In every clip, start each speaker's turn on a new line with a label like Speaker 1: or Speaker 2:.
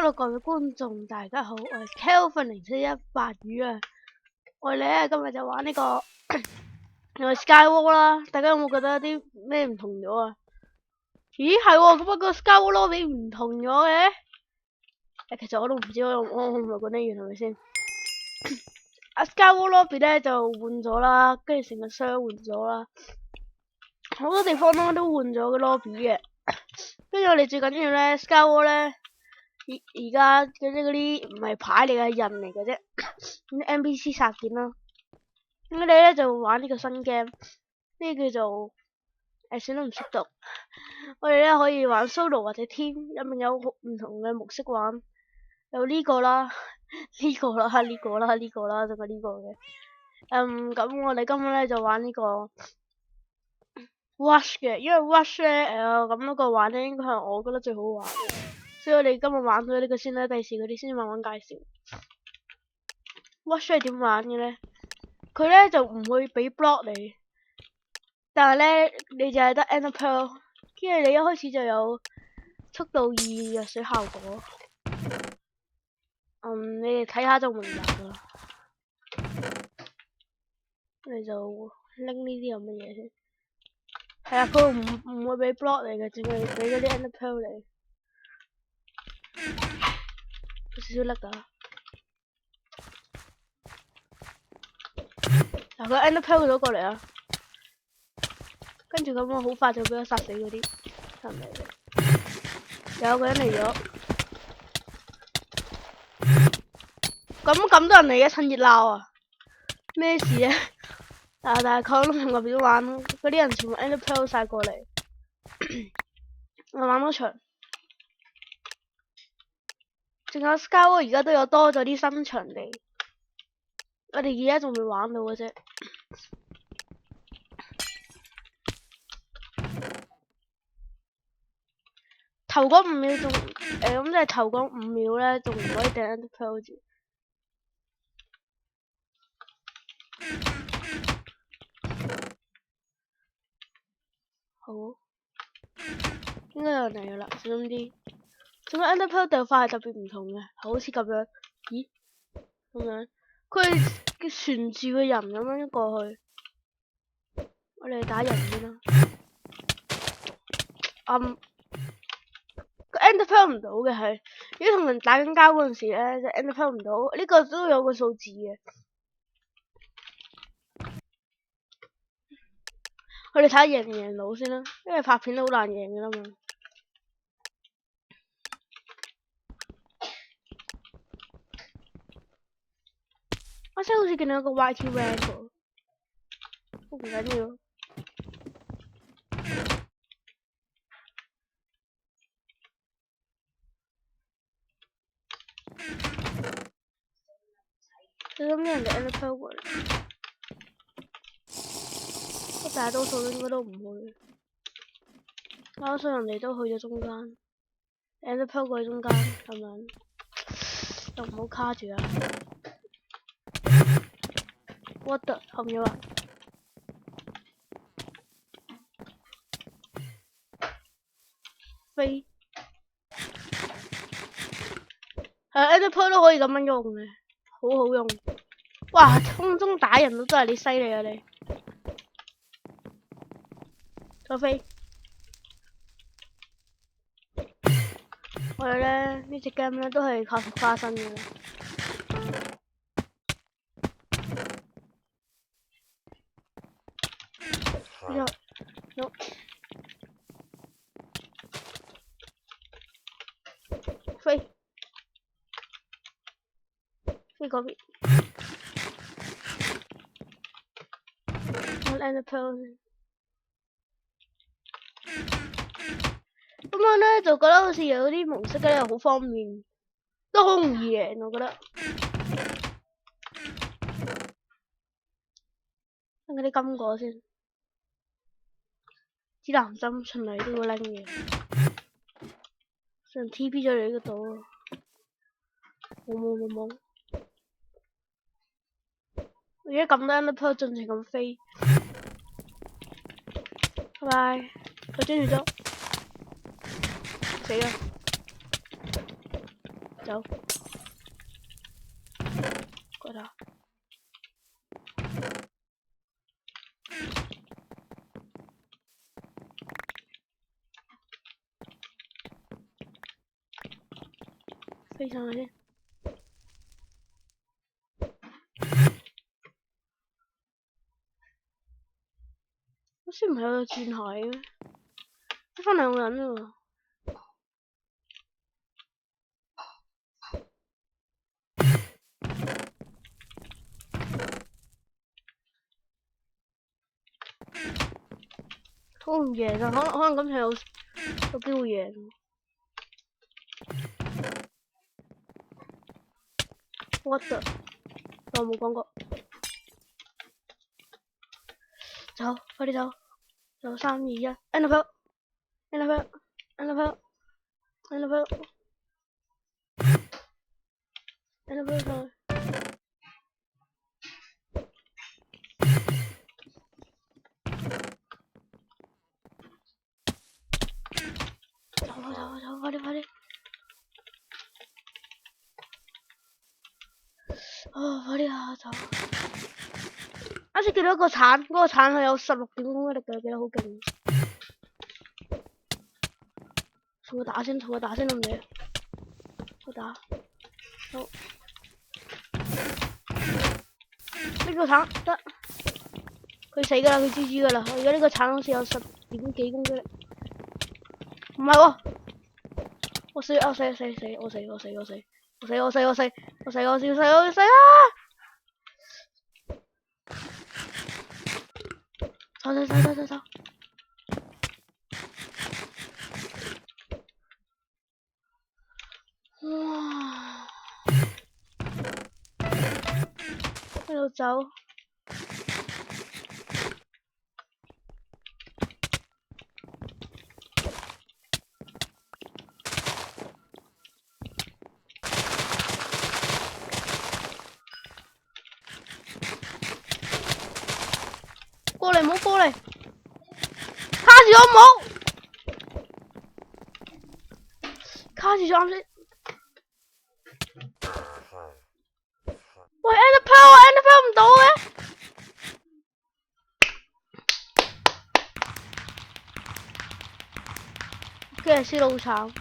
Speaker 1: Hello 各位觀眾，大家好，我係 Kelvin 0718魚啊。我哋咧今日就玩呢個又係 Skywalk 啦。大家有冇覺得有啲咩唔同咗啊？咦係喎，咁啊個 Skywalk lobby 唔同咗嘅。其實我都唔知我唔係覺得完係咪先？Skywalk lobby 咧就換咗啦，跟住成個箱換咗啦，好多地方都換咗個 lobby 嘅。跟住我哋最緊要咧 Skywalk 咧。而家嗰啲唔係牌嚟嘅，人嚟嘅啫，啲 NPC 殺件啦。咁我哋咧就玩呢個新 game，呢個叫做算都唔識讀。我哋咧可以玩 solo 或者 team，入面有唔同嘅模式玩，有呢個啦，呢個啦，呢個啦，呢個啦，仲有呢個嘅。咁我哋今日咧就玩呢個 Rush 嘅，因為 Rush 咧咁嗰個玩咧應該係我覺得最好玩嘅。所以我哋今日玩咗呢個先啦，第時嗰啲先慢慢介紹。Rush 係點玩嘅咧？佢咧就唔會俾 block 你，但係咧你就係得 Ender Pearl，跟住你一開始就有速度2藥水效果。你哋睇下就明白噶啦。你就拎呢啲咁嘅嘢先。係啊，佢唔會俾 block 你嘅，淨係俾嗰啲 Ender Pearl 你。有少少甩噶。嗱，佢 Ender Pearl 咗過嚟啊，跟住咁我好快就俾佢殺死嗰啲，係咪？有個人嚟咗，咁多人嚟嘅，趁熱鬧啊！咩事咧？但係佢都喺外邊玩，嗰啲人全部 Ender Pearl 晒過嚟，我玩多場。仲有 Skywalk 而家都有多咗啲新場地，我哋而家仲未玩到嘅啫。頭嗰5秒仲咁即係頭嗰5秒咧，仲唔可以掟 Ender Pearl 住。好，應該有人嚟噶啦，小心啲。點解 Ender Pearl 掉法係特別唔同嘅？好似咁樣，咦？咁樣，佢係旋住個人咁樣過去。我哋打人先啦。個 Ender Pearl 唔到嘅係，如果同人打緊交嗰陣時咧，就 Ender Pearl 唔到。呢個都有個數字嘅。我哋睇下贏唔贏到先啦，因為拍片都好難贏噶啦嘛。我真係好似見到一個 YT rank 喎，都唔緊要。小心啲人哋 Ender Pearl 過嚟，大多數應該都唔會。大多數人哋都去咗中間 ，Ender Pearl 過去中間咁樣，就唔好卡住啊 ！What the 後面有人飛，Ender Pearl 都可以咁樣用嘅，好好用。哇！空中打人都真係你犀利啊你！再飛。我哋咧呢隻 game 咧都係靠食花生嘅啦。no，飛嗰邊。我 Ender Pearl 先。咁樣咧就覺得好似有啲模式咧好方便，都好容易贏，我覺得。拎嗰啲金果先，指南針循例都要拎嘅。上 TP 咗你呢個島啊！冇。而家咁多 Ender Pearl 盡情咁飛，拜拜。佢追住咗，死啦！走，過頭，飛上去先。好似唔係有轉台嘅咩？得返2個人喎。可能贏啊，可能今場有機會贏。What the？我冇講過。走，快啲走！走3、2、1 ，NFL，NFL，NFL，NFL，NFL 上去。走，快啲！哦，快啲啊，走！啱先見到一個鏟，嗰個鏟係有16點攻擊力嘅，記得好勁。同佢打先得唔得？我打，好。呢個鏟得，佢死㗎啦，佢 GG 㗎啦。而家呢個鏟好似有10點幾攻擊力，唔係喎。我死！走！哇！喺度走。過嚟，唔好過嚟！卡住咗冇？卡住咗啱先。喂 ，NFL 唔到嘅。跟住輸到好慘。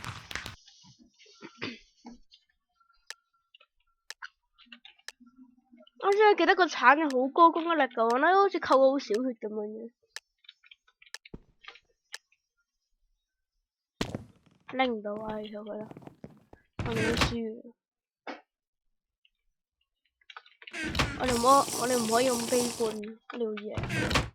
Speaker 1: 啱先記得個鏟係好高攻擊力㗎，我覺得好似扣到好少血咁樣嘅。拎唔到啊！你睇佢啦，我哋都輸。我哋唔可以咁悲觀，我哋要贏。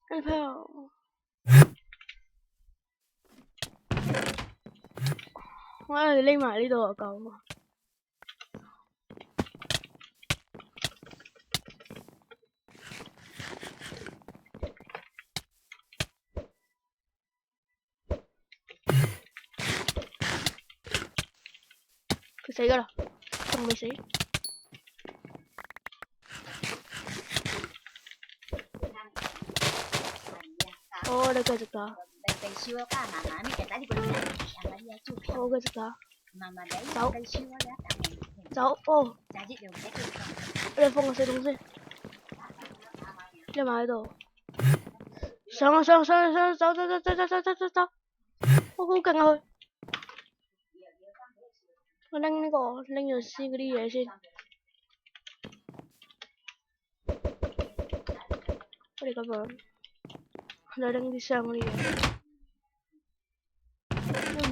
Speaker 1: NFL，我哋匿埋呢度就夠啦。佢死㗎啦，仲未死。我哋繼續打。我繼續打。走，哦。你放個死洞先。匿埋喺度。上，走！我好勁啊佢。我拎咗先嗰啲嘢先。我哋咁樣。再拎啲箱嗰啲嘢。都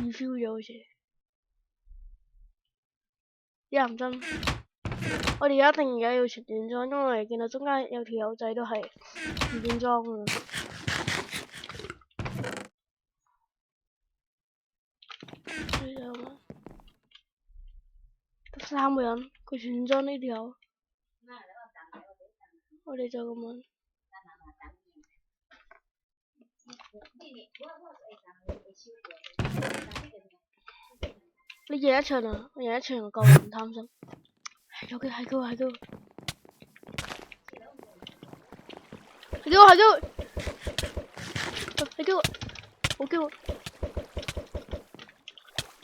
Speaker 1: refill咗好似。認真。我哋而家要全段裝，因為見到中間有條友仔都係唔段裝㗎。得3個人，佢全裝呢條。我哋就咁樣。你贏一場啊！我贏一場就夠，唔貪心。係佢，係佢，係佢。係佢，係佢。係佢，好驚我。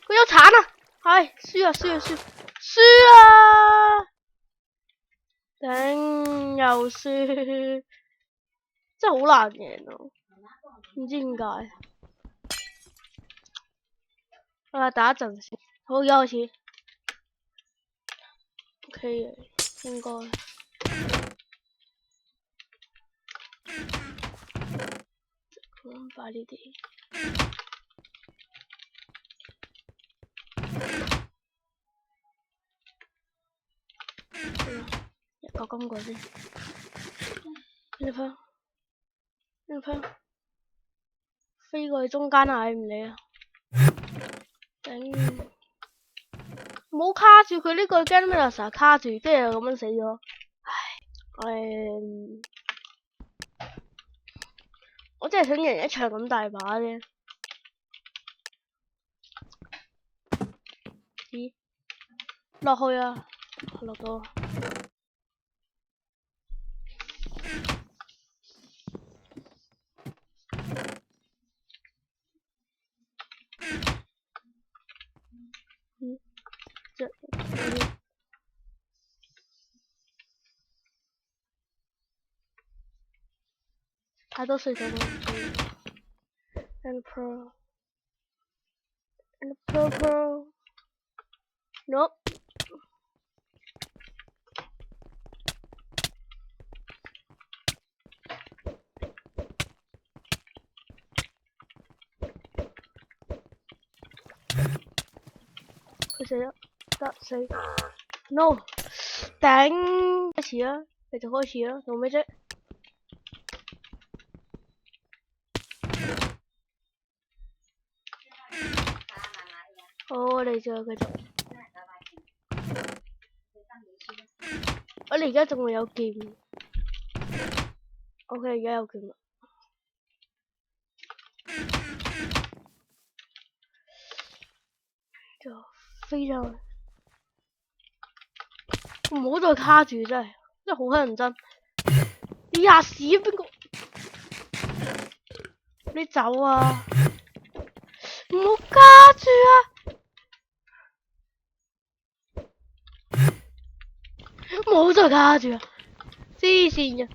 Speaker 1: 佢有鏟啊！係輸啊！輸啊！輸！輸啊！頂又輸，真係好難贏咯，唔知點解。打一陣先，好，而家開始。OK 嘅，應該。咁快啲啲。一個金過先。呢個飛過去中間啊！唔理啊。頂！唔好卡住佢呢個 game 咪成日卡住，跟住就咁樣死咗。唉，我真係想贏一場咁大把啫。咦？落去啊！落到。太多水咗啦。And pro. Nope. 佢死咗，得死。No， 頂！開始啦，繼續開始啦，做咩啫？好，我哋就繼續。我哋而家仲會有劍。OK， 而家有劍啦。就飛上去，唔好再卡住，真係好乞人憎。你吔屎邊個？你走啊！唔好卡住啊！唔好再卡住啊！黐線嘅。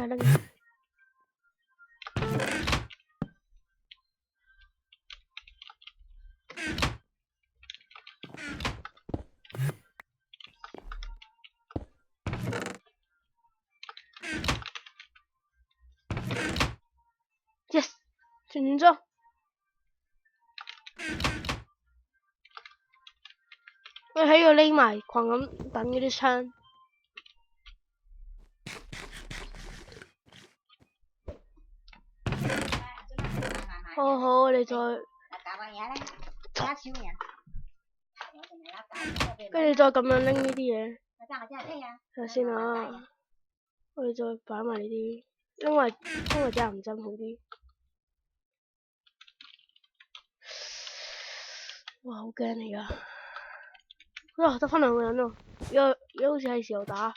Speaker 1: 拎啊！Yes， 成咗。我喺度匿埋，狂咁等嗰啲槍。好，我哋再。跟住再咁樣拎呢啲嘢。睇下先啊！我哋再擺埋呢啲，因為隻銀針好啲。哇！好驚而家。哇！得返2個人咯，而家好似係時候打，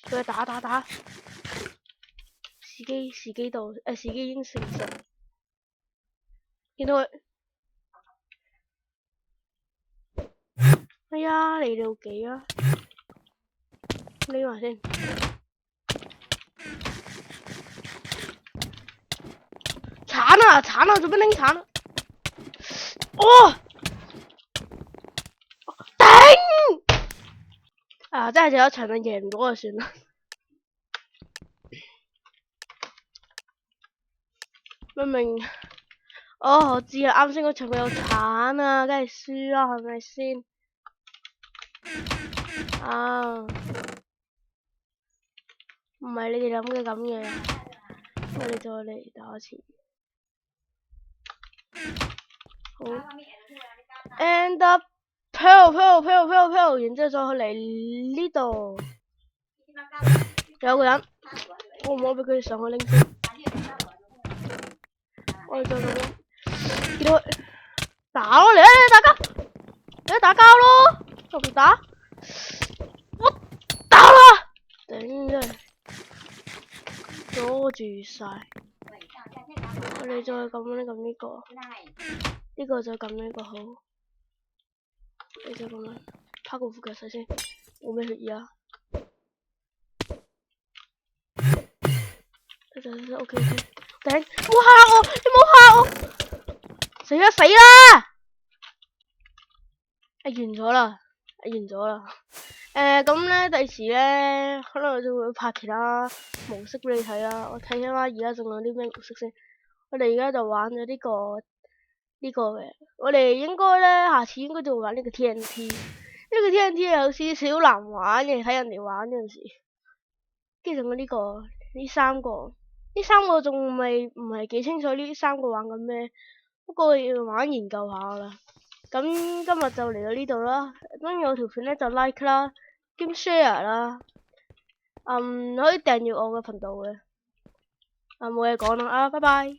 Speaker 1: 佢打。時機到，時機已經成熟。見到佢。哎呀，嚟到幾啊？匿埋先。鏟啊！做咩拎鏟啊？哦！頂！啊，真係有一場啊，贏唔到就算啦。明？哦，我知啦，啱先嗰場佢有鏟啊，梗係輸啦，係咪先？啊，唔係你哋諗嘅咁嘅，我哋再嚟打一次。好 ，and the 飄，然之後再去嚟呢度，有個人，我唔好俾佢哋上去拎先。我哋再咁樣，見到佢打咯，嚟啊！你打交咯，仲唔打？我打啦！頂真係阻住晒。我哋再撳呢個，呢個就撳呢個好。你再咁樣，拍個副腳勢先，冇咩血意啊。得 OK，頂，唔好嚇我，你唔好嚇我，死啦！完咗啦。咁咧，第時咧，可能我就會拍其他模式俾你睇啦。我睇下而家仲有啲咩模式先。我哋而家就玩咗呢個嘅。我哋應該咧，下次應該就會玩呢個 TNT。呢個 TNT 有少少難玩嘅，睇人哋玩嗰陣時。跟住仲有呢三個仲唔係幾清楚呢三個玩緊咩？不過要慢慢研究下啦。咁今日就嚟到呢度啦。中意我條片咧就 like 啦，兼 share 啦。可以訂閱我嘅頻道嘅。冇嘢講啦，拜拜。